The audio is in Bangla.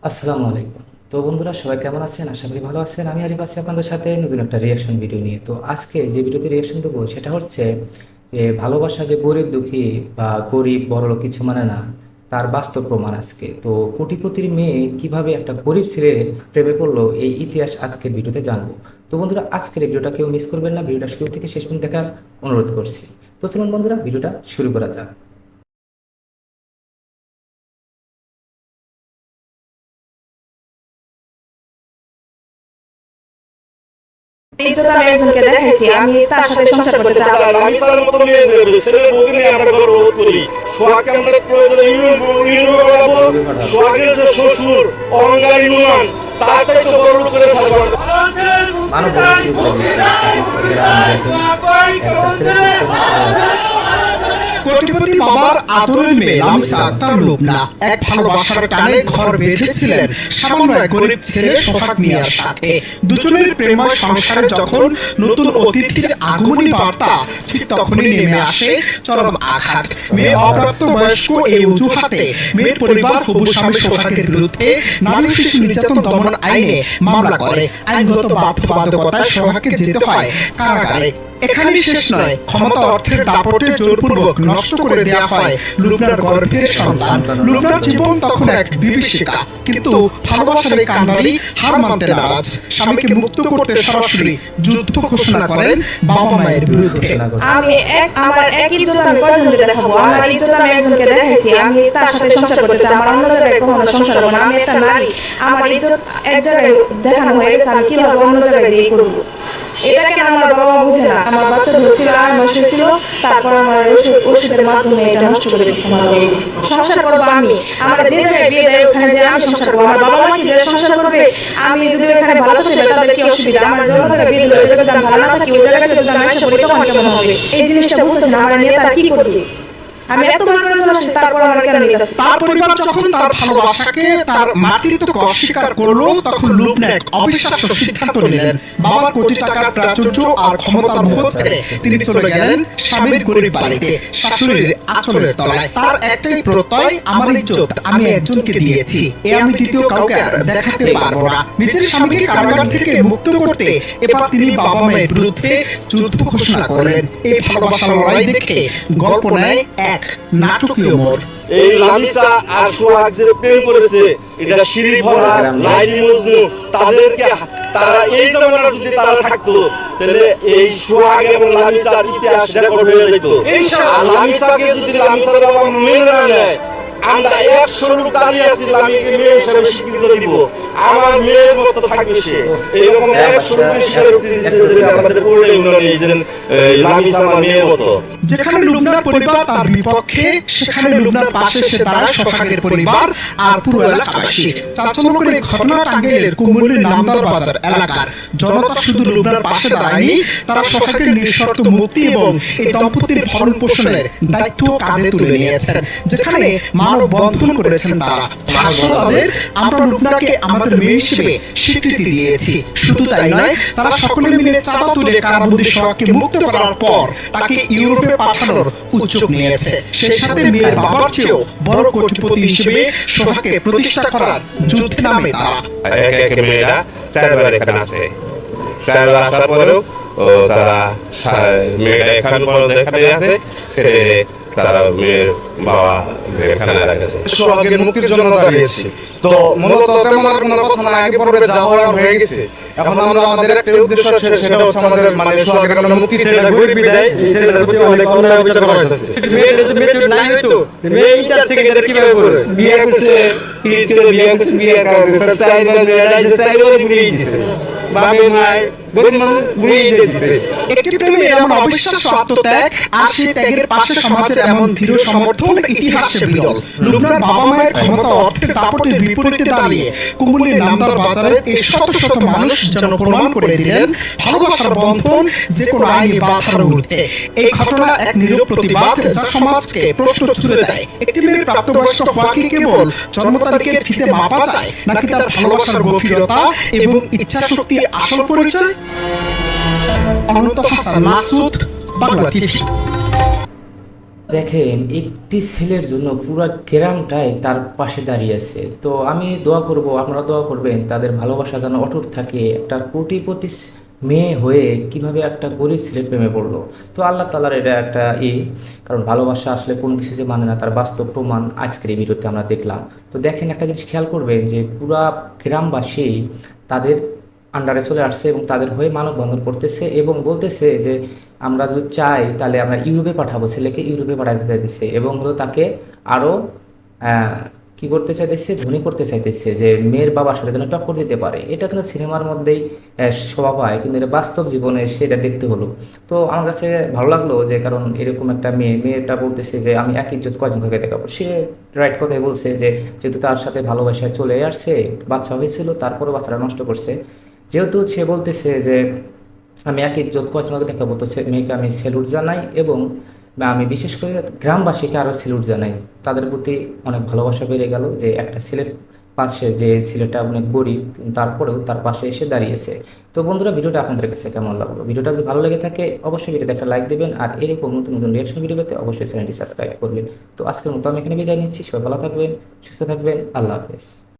আসসালামু আলাইকুম। তো বন্ধুরা সবাই কেমন আছেন? আশা করি ভালো আছেন। আমি আরিফ আছি আপনাদের সাথে নতুন একটা রিয়াকশন ভিডিও নিয়ে। তো আজকে যে ভিডিওতে রিয়াকশন দেবো সেটা হচ্ছে যে ভালোবাসা যে গরিব দুঃখী বা গরিব বড়লোক কিছু মানে না, তার বাস্তব প্রমাণ আজকে। তো কোটিপতির মেয়ে কিভাবে একটা গরিব ছেলে প্রেমে পড়লো এই ইতিহাস আজকের ভিডিওতে জানবো। তো বন্ধুরা আজকের এই ভিডিওটা কেউ মিস করবেন না, ভিডিওটা শুরু থেকে শেষ পর্যন্ত দেখার অনুরোধ করছি। তো চলুন বন্ধুরা ভিডিওটা শুরু করা যাক। এই জন্য আমি একজনকে দেখাইছি আমি তার সাথে সংসার করতে চাই। আমি স্যার মতো নিয়ে যাবে ছেলের বউকে নিয়ে আমরা গর্ববোধ করি। সোহাগকে আমরা প্রয়োজনে ইউরোপে পাঠাবো। সোহাগের যে শ্বশুর অহংকারী নুমান তার চাইতে বড় লোক করে ছাড়বো। মানব শুরু করে দিয়েছে একটা ছেলে কোটিপতি বাবার আদরের মেয়ে লামিসা আক্তার লুবনা এক ভালোবাসার টানে ঘর বেঁধেছিলেন সামান্য এক গরিব ছেলে সোহাগ মিয়ার সাথে। দুজনের প্রেমময় সংসারে যখন নতুন অতিথির আগমনী বার্তা, ঠিক তখনই নেমে আসে চরম আঘাত। মেয়ে অপ্রাপ্তবয়স্ক এই অজুহাতে মেয়ের পরিবার হবু স্বামী সোহাগের বিরুদ্ধে নারী শিশু নির্যাতন দমন আইনে মামলা করে। আইনগত বাধ্যবাধকতায় সোহাগকে যেতে হয় কারাগারে। এখানেই শেষ নয়, ক্ষমতা অর্থের দাপটে জোরপূর্বক নষ্ট করে দেওয়া হয় লুবনার গর্ভের সন্তান। লুবনার জীবন তখন এক বিভীষিকা, কিন্তু ভালোবাসার এই কান্ডারি হার মানতে নারাজ। স্বামীকে মুক্ত করতে সরাসরি যুদ্ধ ঘোষণা করেন বাবা মায়ের বিরুদ্ধে। আমার এক ইজ্জত আমি কয়জনকে দেখাবো? আমার ইজ্জত আমি একজনকে দেখাইছি আমি তার সাথে সংসার করতে চাই। আমার অন্য জায়গায় কখনো সংসার করবো না। আমি একটা নারী, আমার ইজ্জত এক জায়গায় দেখানো হয়ে গেছে, আমি কিভাবে অন্য জায়গায় দিয়ে করবো? এটা কেন আমার বাবা বুঝে না? আমার বাচ্চা ধরছিল 8 মাস হয়েছিল, তারপর আমার ওষুধের মাধ্যমে এটা নষ্ট করে দিচ্ছে। আমার সংসার করবো আমি, আমার যে জায়গায় বিয়ে দেয় ওখানে যে আমি সংসার করবো। আমার বাবা মা কি যে সংসার করবে? আমি যদি এখানে ভালো থাকি তাদের কি অসুবিধা? আমার যখন জায়গায় বিয়ে দিল ওই জায়গায় যদি আমি ভালো না থাকি, ওই জায়গাতে যদি আমি আশা করি তখন কেমন হবে? এই জিনিসটা বুঝতেছে না আমার নেতা কি করবে। আমি এত বড় করে চলে আসছি, তারপর আমার কেন নিতেছে? তার পরিবার যখন তার ভালোবাসাকে তার মাতৃত্বকে অস্বীকার করলো, তখন লুবনা এক অবিশ্বাস্য সিদ্ধান্ত নিলেন। বাবার কোটি টাকার প্রাচুর্য আর ক্ষমতার মোহ ছেড়ে তিনি চলে গেলেন স্বামীর গরিব বাড়িতে, শাশুড়ির আঁচলের তলায়। তার একটাই প্রত্যয়, আমার ইজ্জত আমি একজনকে দিয়েছি, এ আমি দ্বিতীয় কাউকে আর দেখাতে পারবো না। নিজের স্বামীকে কারাগার থেকে মুক্ত করতে এবার তিনি বাবা মায়ের বিরুদ্ধে যুদ্ধ ঘোষণা করলেন। এই ভালোবাসার লড়াই দেখে গল্প নেয় এক নাটকীয় মোড়। এই লামিসা আর সোহাগ যে প্রেম করেছে এটা শিরিফ ভরা লাইলি মজনু তাদেরকে তারা এই জামানার যদি তারা থাকতো তাহলে এই সোহাগ এবং লামিসার ইতিহাস রেকর্ড হয়ে যেত। আর লামিসাকে যদি লামিসার বাবা মেনে না নেয়, আমরা 100 লোক দাঁড়িয়ে আছি লামিকে মেয়ে হিসেবে স্বীকৃতি দিব। আমার মেয়ের মতো থাকবে সে, এইরকম 100 লোক স্বীকৃতি দিচ্ছে আমাদের পড়লে উন্নয়ন এই যে লামিসা আমার মেয়ের মতো। যেখানে লুবনার পরিবার তার বিপক্ষে, সেখানে লুবনার পাশে এসে দাঁড়ায় সোহাগের পরিবার আর পুরো এলাকাবাসী। চাঞ্চল্যকর এই ঘটনা টাঙ্গাইলের কুমুরলীর নামদার বাজার এলাকার। জনতা শুধু লুবনার পাশে দাঁড়ায়নি, তারা সোহাগের নিঃশর্ত মুক্তি এবং এই দম্পতির ভরণ পোষণের দায়িত্ব কাঁধে তুলে নিয়েছেন। যেখানে মানব বন্ধন করেছেন তারা। ভাষ্য তাদের, আমরা লুবনাকে আমাদের মেয়ে হিসেবে স্বীকৃতি দিয়েছি। শুধু তাই নয়, তারা সকলে মিলে চাঁদা তুলে কারাবন্দী সোহাগকে মুক্ত করার পর তাকে ইউরোপে পাঠানোর উদ্যোগ নিয়েছে। সেই সাথে মেয়ের বাবার চেয়েও বড় কোটিপতি হিসেবে সোহাগকে প্রতিষ্ঠা করার যুদ্ধে নামে তারা। এক মেয়েরা 4 বার এখানে আসে, 4 বার আসার পরেও তারা মেয়েরা এখানে পর্যন্ত এখানে আছে, ছেড়ে তারা মেয়ের বাবা যেখানে রাখছে। সোহাগের মুক্তির জন্য দাঁড়িয়েছি। তো মূলত তেমন আর কোনো কথা না, আগে পর্বে যা হওয়ার হয়ে গেছে। এখন আমরা আমাদের একটা উদ্দেশ্য আছে, সেটা হচ্ছে আমাদের মানে সোহাগের আমরা মুক্তি চাই। গরিব বিদায় ছেলের প্রতি অনেক অন্যায় বিচার করা হয়েছে। মেয়ে যদি মেচুর নাই হইতো, মেয়ে ইন্টার সেকেন্ডারি কিভাবে করবে? বিয়ে করছে, বিয়ে করছে, বিয়ে করে চাই না, চাই করে বুড়িয়ে দিয়েছে। বাবা মায় গরিব মানুষ বুড়িয়ে দিয়েছে। একটি প্রেমে এমন অবিশ্বাস্য আত্মত্যাগ আর সেই ত্যাগের পাশে সমাজের এমন দৃঢ় সমর্থন ইতিহাসে বিরল। লুবনার বাবা মায়ের ক্ষমতা অর্থের দাপটের বিপরীতে দাঁড়িয়ে কুমুরলীর নামদার বাজারের এই শত শত মানুষ যেন প্রমাণ করে দিলেন ভালোবাসার বন্ধন যে কোনো আইনি বাধার ঊর্ধ্বে। এই ঘটনা এক নীরব প্রতিবাদ, যা সমাজকে প্রশ্ন ছুড়ে দেয়, একটি মেয়ের প্রাপ্তবয়স্ক হওয়া কি কেবল জন্ম তারিখের ফিতে মাপা যায়, নাকি তার ভালোবাসার গভীরতা এবং ইচ্ছাশক্তি আসল পরিচয়? অনন্ত হাসান মাসুদ, বাংলা টিভি। দেখেন একটি ছেলের জন্য পুরো গ্রামটাই তার পাশে দাঁড়িয়ে আছে। তো আমি দোয়া করব, আপনারা দোয়া করবেন তাদের ভালোবাসা যেন অটুট থাকে। একটা কোটিপতি মেয়ে হয়ে কিভাবে একটা গরিব ছেলের প্রেমে পড়লো। তো আল্লাহ তাআলার এটা একটা কারণ ভালোবাসা আসলে কোনো কিছু যে মানে না তার বাস্তব প্রমাণ আজকের এই ভিডিওতে আমরা দেখলাম। তো দেখেন একটা জিনিস খেয়াল করবেন যে পুরা গ্রামবাসী তাদের আন্ডারে চলে আসছে এবং তাদের হয়ে মানববন্ধন করতেছে এবং বলতেছে যে আমরা যদি চাই তাহলে আমরা ইউরোপে পাঠাবো, ছেলেকে ইউরোপে পাঠাতে চাইতেছে এবং হলো তাকে আরও কি করতে চাইতেছে, ধনী করতে চাইতেছে, যে মেয়ের বাবার সাথে যেন টক্কর দিতে পারে। এটা কিন্তু সিনেমার মধ্যেই স্বভাব হয়, কিন্তু এটা বাস্তব জীবনে সেটা দেখতে হলো। তো আমার কাছে ভালো লাগলো যে কারণ এরকম একটা মেয়েটা বলতেছে যে আমি এক ইজ্জত কয়জনকে দেখাবো। সে রাইট কথাই বলছে যে যেহেতু তার সাথে ভালোবাসায় চলে আসছে, বাচ্চা হয়েছিল, তারপরও বাচ্চাটা নষ্ট করছে। যেহেতু সে বলতেছে যে আমি এক ইজ্জত কয়জনকে দেখাবো, তো মেয়েকে আমি স্যালুট জানাই এবং আমি বিশেষ করে গ্রামবাসীকে আরও স্যালুট জানাই। তাদের প্রতি অনেক ভালোবাসা বেড়ে গেল যে একটা ছেলের পাশে, যে ছেলেটা অনেক গরিব তারপরেও তার পাশে এসে দাঁড়িয়েছে। তো বন্ধুরা, ভিডিওটা আপনাদের কাছে কেমন লাগলো? ভিডিওটা যদি ভালো লেগে থাকে অবশ্যই ভিডিওতে একটা লাইক দেবেন, আর এরকম নতুন নতুন রিয়াকশন ভিডিও পেতে অবশ্যই চ্যানেলটি সাবস্ক্রাইব করবেন। তো আজকের মতো আমি এখানে বিদায় নিচ্ছি। সবাই ভালো থাকবেন, সুস্থ থাকবেন, আল্লাহ হাফেজ।